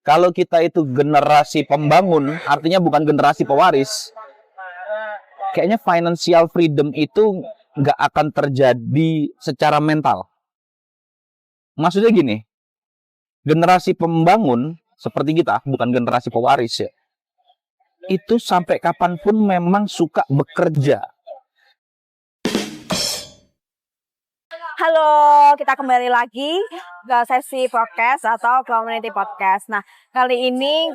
kalau kita itu generasi pembangun, artinya bukan generasi pewaris, kayaknya financial freedom itu nggak akan terjadi secara mental. Maksudnya gini, generasi pembangun seperti kita, bukan generasi pewaris ya, itu sampai kapanpun memang suka bekerja. Halo, kita kembali lagi ke sesi podcast atau community podcast. Nah, kali ini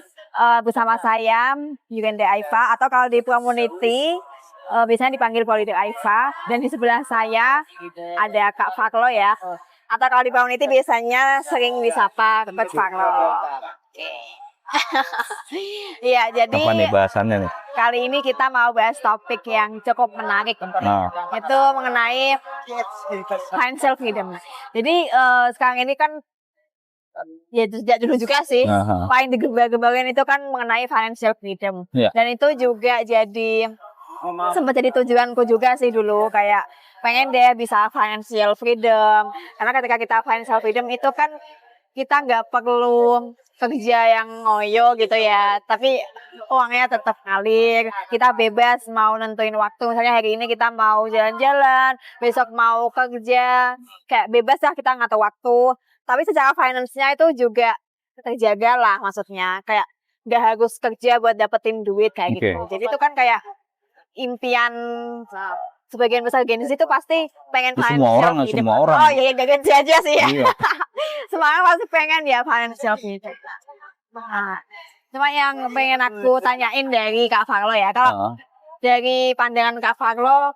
bersama saya Yugende Aifa, atau kalau di community biasanya dipanggil Politik Aifa, dan di sebelah saya ada Kak Faklo ya. Atau kalau di community biasanya sering disapa Coach Faklo. Iya, jadi Apa nih bahasannya nih? kali ini kita mau bahas topik yang cukup menarik, itu mengenai financial freedom. Jadi sekarang ini kan ya sejak dulu juga sih paling digembar-gembarin itu kan mengenai financial freedom. Dan itu juga jadi sempat jadi tujuanku juga sih dulu, kayak pengen deh bisa financial freedom, karena ketika kita financial freedom itu kan kita nggak perlu kerja yang ngoyo gitu ya, tapi uangnya tetap ngalir, kita bebas mau nentuin waktu, misalnya hari ini kita mau jalan-jalan, besok mau kerja, kayak bebas lah kita ngatur waktu, tapi secara finance-nya itu juga terjaga lah, maksudnya kayak nggak harus kerja buat dapetin duit kayak gitu. Jadi itu kan kayak impian sebagian besar Gen Z itu pasti pengen financial freedom. Semua orang. Oh iya, Gen Z aja sih ya. Iya. Semua orang pasti pengen ya financial freedom. Nah, cuma yang pengen aku tanyain dari Kak Faklo ya, kalau dari pandangan Kak Faklo,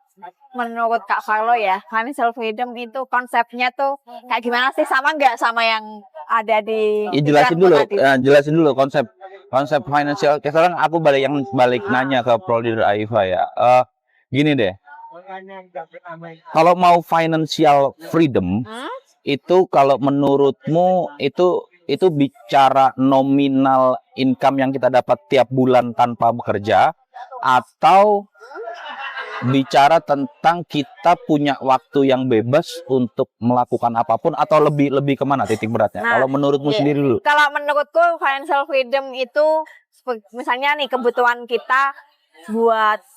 menurut Kak Faklo ya, financial freedom itu konsepnya tuh kayak gimana sih, sama nggak sama yang ada di jelasin dulu konsep financial. Sekarang aku balik nanya ke Prodi Aifa ya. Gini deh. Kalau mau financial freedom itu kalau menurutmu itu bicara nominal income yang kita dapat tiap bulan tanpa bekerja, atau bicara tentang kita punya waktu yang bebas untuk melakukan apapun, atau lebih kemana titik beratnya? Kalau menurutmu sendiri dulu. Kalau menurutku financial freedom itu misalnya nih kebutuhan kita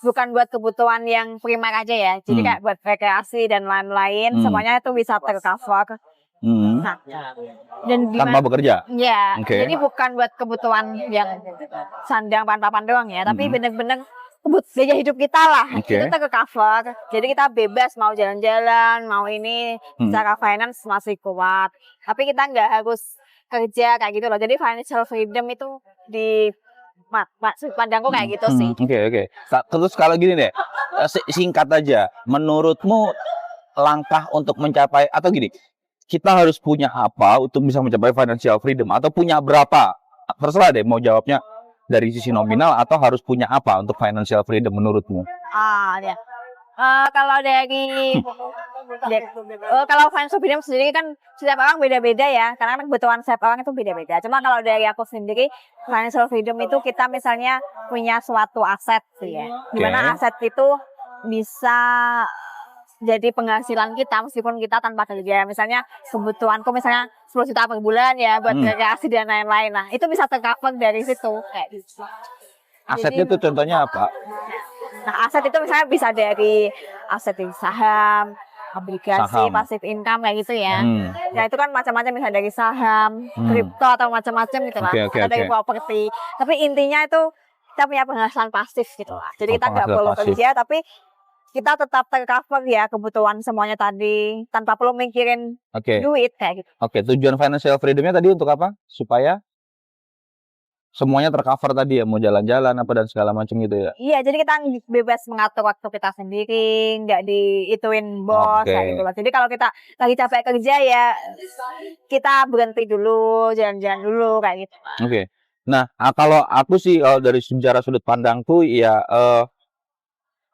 bukan buat kebutuhan yang primer aja ya, jadi kayak buat rekreasi dan lain-lain, semuanya itu bisa tercover. Nah, dan tanpa bekerja. Ya, jadi bukan buat kebutuhan yang sandang pantapan doang ya, tapi bener-bener gaya hidup kita lah, itu tercover. Jadi kita bebas mau jalan-jalan, mau ini, secara finance masih kuat. Tapi kita nggak harus kerja kayak gitu loh. Jadi financial freedom itu di pandangku kayak gitu sih. Oke. Terus kalau gini deh, singkat aja, menurutmu langkah untuk mencapai, atau gini, kita harus punya apa untuk bisa mencapai financial freedom, atau punya berapa? Terserah deh mau jawabnya dari sisi nominal atau harus punya apa untuk financial freedom menurutmu? Ya. Kalau kalau financial freedom sendiri kan setiap orang beda-beda ya, karena kebutuhan setiap orang itu beda-beda. Cuma kalau dari aku sendiri, financial freedom itu kita misalnya punya suatu aset sih ya, dimana aset itu bisa jadi penghasilan kita meskipun kita tanpa kerja. Misalnya kebutuhanku misalnya 10 juta per bulan ya buat rekreasi dan lain-lain. Nah, itu bisa tercover dari situ kayak gitu. Asetnya itu contohnya apa? Nah, aset itu misalnya bisa dari aset saham, obligasi, passive income kayak gitu ya. Ya itu kan macam-macam, bisa dari saham, kripto atau macam-macam gitu lah. Atau dari properti. Tapi intinya itu kita punya penghasilan pasif gitu lah. Jadi kita nggak perlu kerja, tapi kita tetap tercover ya kebutuhan semuanya tadi tanpa perlu mikirin duit kayak gitu. Tujuan financial freedomnya tadi untuk apa? Supaya semuanya tercover tadi ya, mau jalan-jalan apa dan segala macam gitu ya. Iya, jadi kita bebas mengatur waktu kita sendiri, nggak diituin bos kayak gitu lah. Jadi kalau kita lagi capek kerja ya kita berhenti dulu, jalan-jalan dulu kayak gitu. Nah, kalau aku sih dari sejarah sudut pandangku ya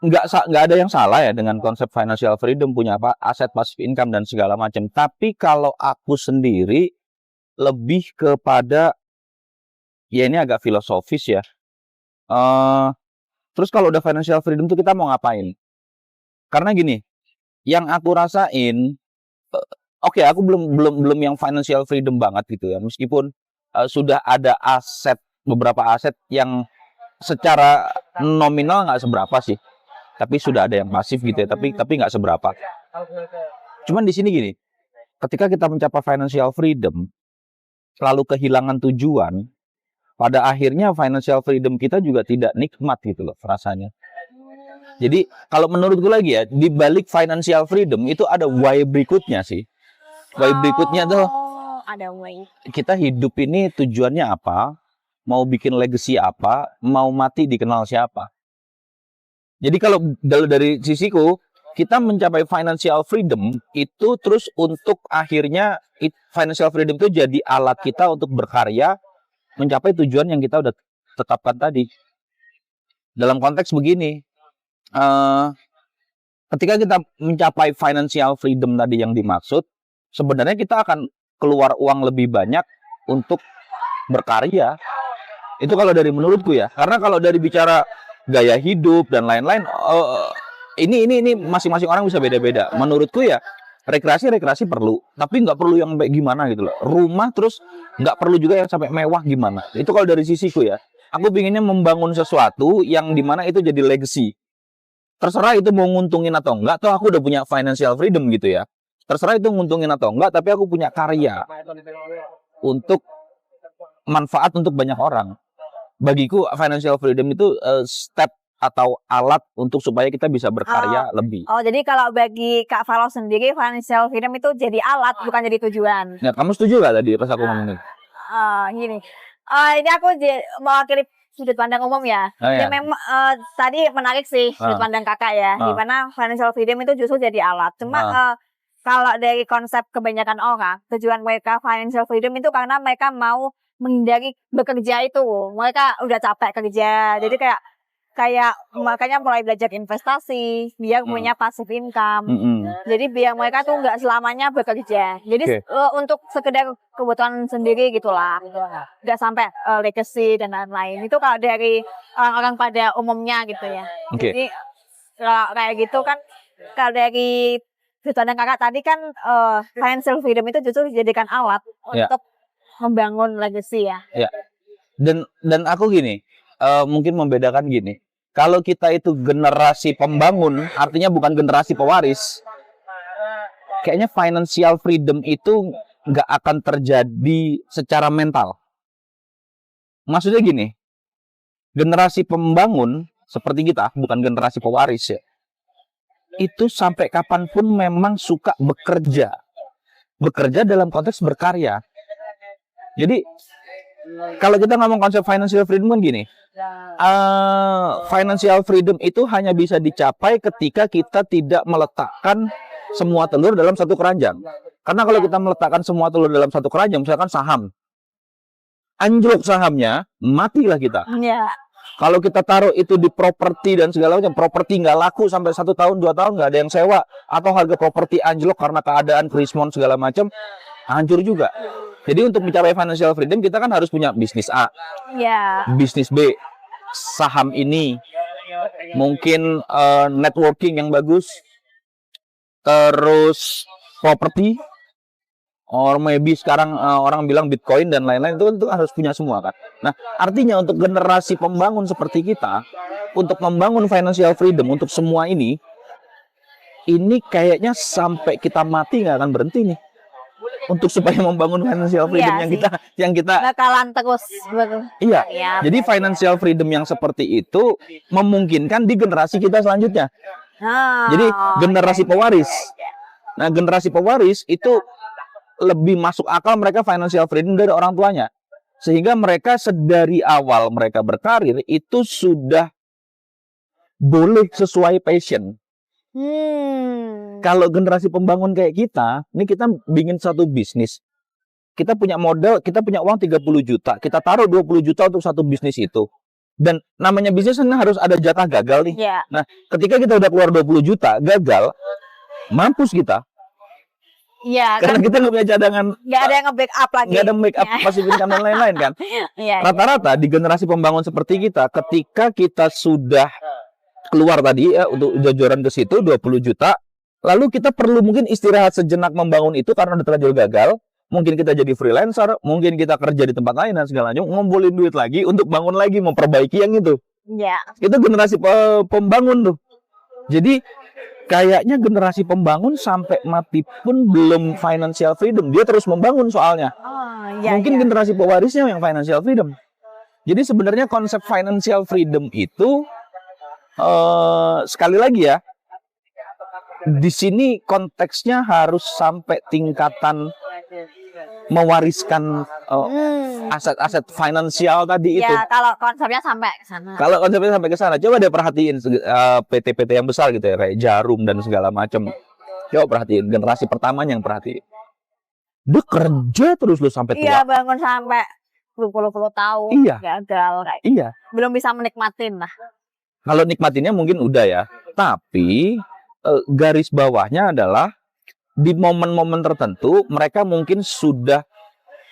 nggak ada yang salah ya dengan konsep financial freedom, punya apa, aset, passive income dan segala macam. Tapi kalau aku sendiri lebih kepada, ya ini agak filosofis ya. Terus kalau udah financial freedom tuh kita mau ngapain? Karena gini, yang aku rasain, aku belum yang financial freedom banget gitu ya. Meskipun sudah ada beberapa aset yang secara nominal nggak seberapa sih, tapi sudah ada yang pasif gitu ya, tapi nggak seberapa. Cuman di sini gini, ketika kita mencapai financial freedom, selalu kehilangan tujuan, pada akhirnya financial freedom kita juga tidak nikmat gitu loh rasanya. Jadi kalau menurutku lagi ya, di balik financial freedom itu ada why berikutnya sih. Why berikutnya tuh ada why. Kita hidup ini tujuannya apa, mau bikin legacy apa, mau mati dikenal siapa. Jadi kalau dari sisiku, kita mencapai financial freedom itu terus untuk akhirnya financial freedom itu jadi alat kita untuk berkarya mencapai tujuan yang kita udah tetapkan tadi. Dalam konteks begini, ketika kita mencapai financial freedom tadi yang dimaksud, sebenarnya kita akan keluar uang lebih banyak untuk berkarya. Itu kalau dari menurutku ya. Karena kalau dari bicara gaya hidup dan lain-lain, ini masing-masing orang bisa beda-beda. Menurutku ya, rekreasi perlu, tapi nggak perlu yang kayak gimana gitu loh. Rumah terus nggak perlu juga yang sampai mewah gimana. Itu kalau dari sisiku ya. Aku pinginnya membangun sesuatu yang dimana itu jadi legacy. Terserah itu mau nguntungin atau enggak, toh aku udah punya financial freedom gitu ya. Terserah itu nguntungin atau enggak, tapi aku punya karya untuk manfaat untuk banyak orang. Bagiku financial freedom itu step atau alat untuk supaya kita bisa berkarya lebih. Oh, jadi kalau bagi Kak Valo sendiri financial freedom itu jadi alat bukan jadi tujuan. Nah, kamu setuju gak tadi pas aku ngomongin? Gini. Ini aku mewakili sudut pandang umum ya. Ya memang tadi menarik sih sudut pandang Kakak ya. Di mana financial freedom itu justru jadi alat. Cuma kalau dari konsep kebanyakan orang, tujuan mereka financial freedom itu karena mereka mau menghindari bekerja itu. Mereka udah capek kerja. Jadi kayak makanya mulai belajar investasi biar punya passive income. Jadi biar mereka tuh nggak selamanya bekerja. Jadi untuk sekedar kebutuhan sendiri gitulah. Nggak sampai legacy dan lain-lain. Itu kalau dari orang-orang pada umumnya gitu ya. Jadi kalau kayak gitu kan, kalau dari sudut Kakak tadi kan financial freedom itu justru dijadikan alat untuk membangun legacy ya. Dan aku gini, mungkin membedakan gini. Kalau kita itu generasi pembangun, artinya bukan generasi pewaris, kayaknya financial freedom itu nggak akan terjadi secara mental. Maksudnya gini, generasi pembangun seperti kita, bukan generasi pewaris ya, itu sampai kapanpun memang suka bekerja. Bekerja dalam konteks berkarya. Jadi, kalau kita ngomong konsep financial freedom kan gini, financial freedom itu hanya bisa dicapai ketika kita tidak meletakkan semua telur dalam satu keranjang. Karena kalau kita meletakkan semua telur dalam satu keranjang, misalkan saham, anjlok sahamnya, matilah kita. Kalau kita taruh itu di properti dan segala macam, properti nggak laku sampai 1 tahun, 2 tahun nggak ada yang sewa, atau harga properti anjlok karena keadaan krismon segala macam, hancur juga. Jadi untuk mencapai financial freedom kita kan harus punya bisnis A, bisnis B, saham ini, mungkin networking yang bagus, terus properti, or maybe sekarang orang bilang Bitcoin dan lain-lain, itu harus punya semua kan. Nah, artinya untuk generasi pembangun seperti kita, untuk membangun financial freedom untuk semua ini kayaknya sampai kita mati nggak akan berhenti nih. Untuk supaya membangun financial freedom yang kita bakalan terus Jadi financial freedom yang seperti itu memungkinkan di generasi kita selanjutnya. Jadi generasi pewaris. Nah, generasi pewaris itu lebih masuk akal mereka financial freedom dari orang tuanya. Sehingga mereka sedari awal mereka berkarir itu sudah boleh sesuai passion. Kalau generasi pembangun kayak kita, ini kita bikin satu bisnis. Kita punya modal, kita punya uang 30 juta. Kita taruh 20 juta untuk satu bisnis itu. Dan namanya bisnis kan harus ada jatah gagal nih. Nah, ketika kita udah keluar 20 juta, gagal, mampus kita. Karena kita nggak punya cadangan. Nggak ada yang nge-backup lagi. Nggak ada backup passive income dan lain-lain kan. Rata-rata di generasi pembangun seperti kita, ketika kita sudah keluar tadi ya untuk jajaran ke situ 20 juta, lalu kita perlu mungkin istirahat sejenak membangun itu karena udah terlanjur gagal, mungkin kita jadi freelancer, mungkin kita kerja di tempat lain dan segala macam, ngumpulin duit lagi untuk bangun lagi, memperbaiki yang itu. Iya. Itu generasi pembangun tuh. Jadi kayaknya generasi pembangun sampai mati pun belum financial freedom. Dia terus membangun soalnya. Oh, iya, Mungkin iya. generasi pewarisnya yang financial freedom. Jadi sebenarnya konsep financial freedom itu sekali lagi ya, di sini konteksnya harus sampai tingkatan mewariskan aset-aset finansial tadi itu. Ya, kalau konsepnya sampai ke sana. Kalau konsepnya sampai ke sana, coba deh perhatiin PT-PT yang besar gitu ya, kayak Jarum dan segala macam. Coba perhatiin generasi pertamanya yang perhatiin. Dia kerja terus lu sampai tua. Iya, bangun sampai berpuluh-puluh tahun. Iya. Gagal kayak. Iya. Belum bisa menikmatin lah. Kalau nikmatinnya mungkin udah ya, tapi garis bawahnya adalah di momen-momen tertentu mereka mungkin sudah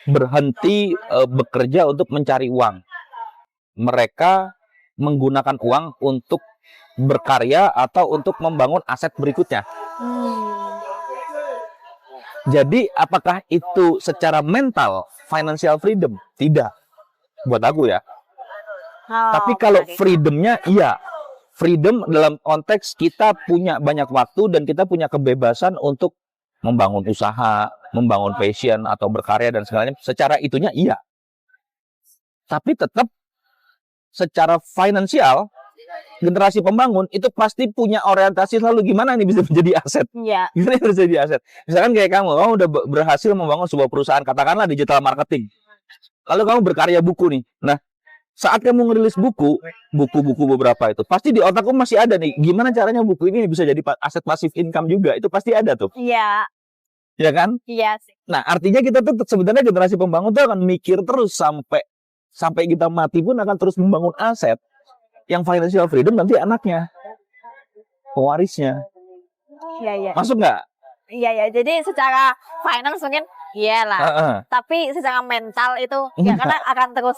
berhenti bekerja untuk mencari uang. Mereka menggunakan uang untuk berkarya atau untuk membangun aset berikutnya. Jadi apakah itu secara mental financial freedom? Tidak. Buat aku ya. Oh, Tapi kalau menarik. freedomnya iya. Freedom dalam konteks kita punya banyak waktu dan kita punya kebebasan untuk membangun usaha, membangun passion atau berkarya dan segalanya. Secara itunya iya. Tapi tetap secara finansial generasi pembangun itu pasti punya orientasi selalu gimana nih bisa menjadi aset. Iya. Gimana bisa jadi aset. Misalkan kayak kamu udah berhasil membangun sebuah perusahaan, katakanlah digital marketing. Lalu kamu berkarya buku nih. Nah, saat kamu ngerilis buku-buku beberapa itu, pasti di otakku masih ada nih, gimana caranya buku ini bisa jadi aset passive income juga, itu pasti ada tuh. Iya. Ya kan? Iya sih. Nah, artinya kita tuh sebenarnya generasi pembangun tuh akan mikir terus sampai kita mati pun akan terus membangun aset. Yang financial freedom nanti anaknya, pewarisnya. Iya, iya. Masuk nggak? Iya, ya. Jadi secara finance mungkin iyalah. Tapi secara mental itu ya karena akan terus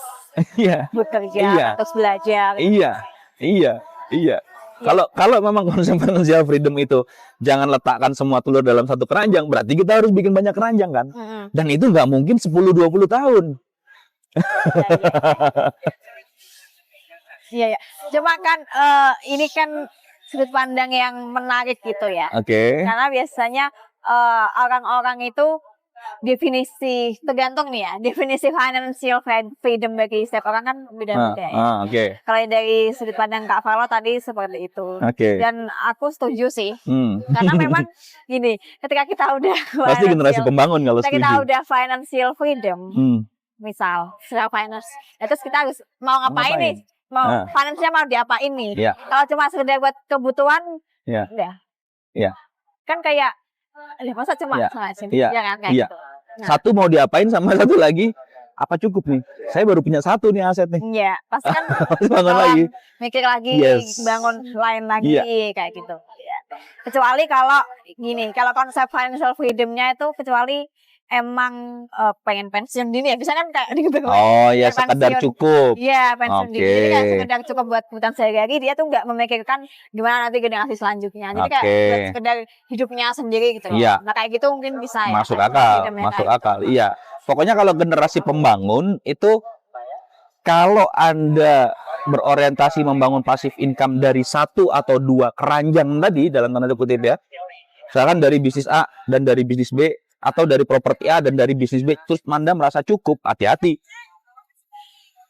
Iya. bekerja, Iya. terus belajar. Iya. Kalau memang konsep financial freedom itu jangan letakkan semua telur dalam satu keranjang, berarti kita harus bikin banyak keranjang kan? Dan itu nggak mungkin 10-20 tahun. Iya, ya. Cuma kan ini kan sudut pandang yang menarik gitu ya. Oke. Karena biasanya orang-orang itu tergantung nih ya, definisi financial freedom bagi setiap orang kan beda-beda ya. Oke. Kalau dari sudut pandang Kak Valo tadi seperti itu. Oke. Dan aku setuju sih. Karena memang gini, ketika kita udah Pasti generasi pembangun kalau ketika kita setuju. udah financial freedom, misal secara finance, ya terus kita harus mau ngapain nih? Mau finance-nya mau diapain nih? Iya. Kalau cuma sekedar buat kebutuhan, Iya. udah. Iya. Kan kayak masa cuma Iya. sama sini, Iya. ya kan kayak Iya. gitu. Nah. Satu mau diapain sama satu lagi apa cukup nih? Saya baru punya satu nih aset nih. Iya, pasti kan Bangun lagi. mikir lagi, Yes. bangun lain lagi kayak gitu. Ya. Kecuali kalau gini, kalau konsep financial freedom-nya itu kecuali emang pengen pensiun dini ya, bisa kan kayak di Oh ya, sekedar cukup. Iya, pensiun dini. Oke. Jadi kayak sekedar cukup buat kebutuhan sehari-hari, dia tuh nggak memikirkan gimana nanti generasi selanjutnya. Jadi kayak buat sekedar hidupnya sendiri gitu loh. Iya. Nah kayak gitu mungkin bisa ya. Masuk akal, masuk akal. Iya. Pokoknya kalau generasi pembangun itu kalau Anda berorientasi membangun passive income dari satu atau dua keranjang tadi dalam tanda kutip ya. Misalkan dari bisnis A dan dari bisnis B atau dari properti A dan dari bisnis B, terus Anda merasa cukup, hati-hati.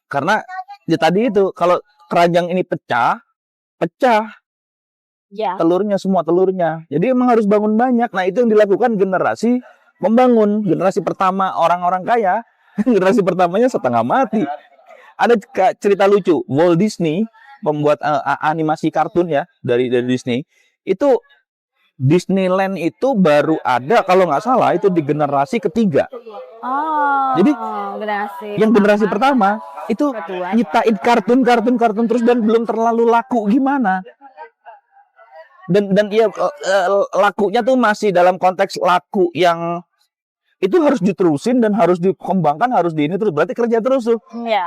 Karena ya tadi itu kalau keranjang ini pecah ya. telurnya, semua telurnya. Jadi emang harus bangun banyak. Nah, itu yang dilakukan generasi pembangun, generasi pertama orang-orang kaya. Generasi pertamanya setengah mati. Ada cerita lucu, Walt Disney, pembuat animasi kartun ya dari Disney, itu Disneyland itu baru ada kalau nggak salah itu di generasi ketiga. Oh. Jadi yang generasi pertama itu kedua. nyiptain kartun terus dan belum terlalu laku gimana. Dan ya lakunya tuh masih dalam konteks laku yang itu harus diterusin dan harus dikembangkan, harus di ini terus, berarti kerja terus tuh. Iya.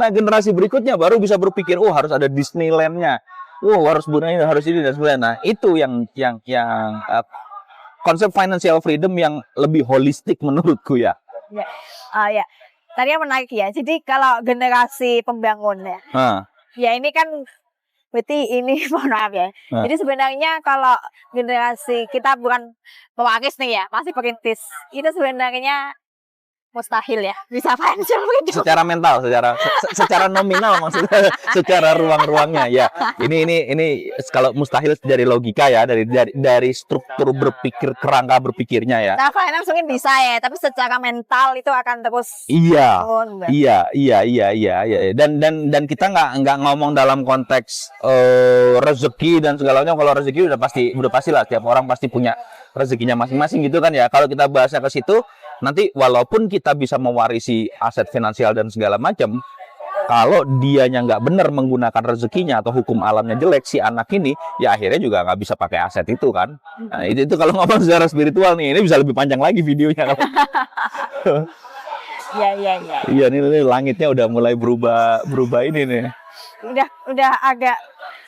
Nah, generasi berikutnya baru bisa berpikir, oh harus ada Disneyland-nya. Oh, harus bunanya, harus ini dan sebagainya. Nah, itu yang konsep financial freedom yang lebih holistik menurutku ya. Ya, ya. Tadi yang menarik ya. Jadi kalau generasi pembangun ya, ya ini kan berarti ini mohon maaf ya. Jadi sebenarnya kalau generasi kita bukan pewaris nih ya, masih perintis, itu sebenarnya mustahil ya bisa financial freedom. Secara mental, secara nominal maksudnya, secara ruang-ruangnya ya. Ini kalau mustahil dari logika ya, dari struktur berpikir, kerangka berpikirnya ya. Nah, finance mungkin bisa ya, tapi secara mental itu akan terus iya. turun. Iya. Dan kita nggak ngomong dalam konteks rezeki dan segalanya. Kalau rezeki udah pasti lah, tiap orang pasti punya rezekinya masing-masing gitu kan ya. Kalau kita bahasnya ke situ, nanti walaupun kita bisa mewarisi aset finansial dan segala macam, kalau dianya nggak benar menggunakan rezekinya atau hukum alamnya jelek, si anak ini ya akhirnya juga nggak bisa pakai aset itu kan. Nah, itu kalau ngomong secara spiritual nih, ini bisa lebih panjang lagi videonya. Iya, ini langitnya udah mulai berubah ini nih. Udah agak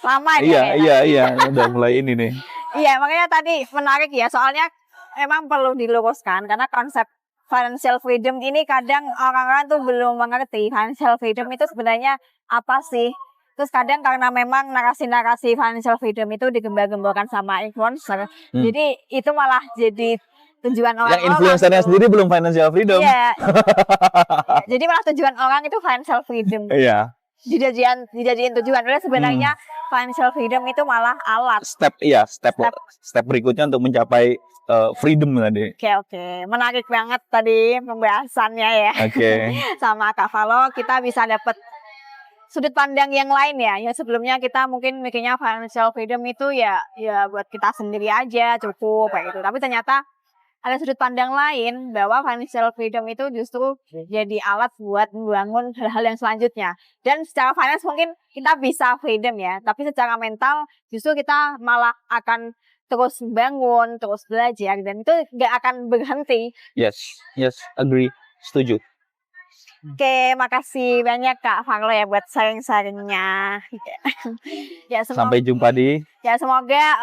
lama nih. Iya, udah mulai ini nih. Iya, makanya tadi menarik ya, soalnya emang perlu diluruskan karena konsep financial freedom ini kadang orang-orang tuh belum mengerti financial freedom itu sebenarnya apa sih. Terus kadang karena memang narasi-narasi financial freedom itu digembar-gemborkan sama influencer, jadi itu malah jadi tujuan orang. Yang influencernya sendiri belum financial freedom. Iya. Jadi malah tujuan orang itu financial freedom. Iya. Dijadiin tujuan. Padahal sebenarnya financial freedom itu malah alat. Step berikutnya untuk mencapai freedom tadi. Oke. Menarik banget tadi pembahasannya ya. Oke. Sama Kak Valo, kita bisa dapat sudut pandang yang lain ya. Yang sebelumnya kita mungkin mikirnya financial freedom itu ya buat kita sendiri aja cukup kayak gitu. Tapi ternyata ada sudut pandang lain bahwa financial freedom itu justru jadi alat buat membangun hal-hal yang selanjutnya. Dan secara finance mungkin kita bisa freedom ya, tapi secara mental justru kita malah akan terus bangun, terus belajar, dan itu nggak akan berhenti. Yes, agree, setuju. Oke, makasih banyak Kak Valo ya buat sharing-sharingnya. Ya, sampai jumpa di. Ya, semoga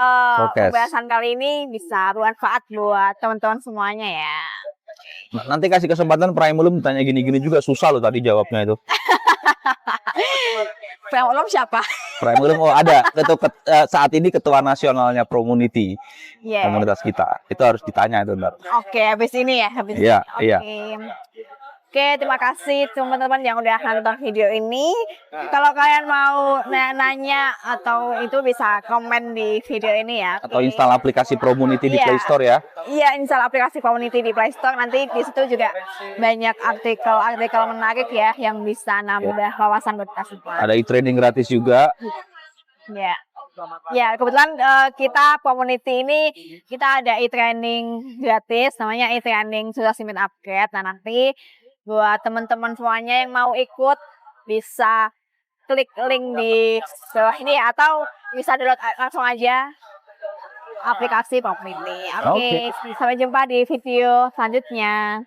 pembahasan kali ini bisa bermanfaat buat teman-teman semuanya ya. Nah, nanti kasih kesempatan Primulum tanya gini-gini juga, susah loh tadi jawabnya itu. Primulum siapa? Primulum ada saat ini ketua nasionalnya Promunity, komunitas kita. Itu harus ditanya itu ntar. Oke, habis ini ya, Iya. Oke, terima kasih teman-teman yang udah nonton video ini. Kalau kalian mau nanya atau itu bisa komen di video ini ya. Atau install aplikasi Promunity di Play Store ya. Iya, install aplikasi Promunity di Play Store. Nanti di situ juga banyak artikel menarik ya yang bisa nambah wawasan buat kita semua. Ada e-training gratis juga. Ya, kebetulan kita Promunity ini kita ada e-training gratis, namanya e-training Sudah Simin Upgrade. Nah, nanti buat teman-teman semuanya yang mau ikut bisa klik link di bawah ini atau bisa download langsung aja aplikasi Promunity. Oke, sampai jumpa di video selanjutnya.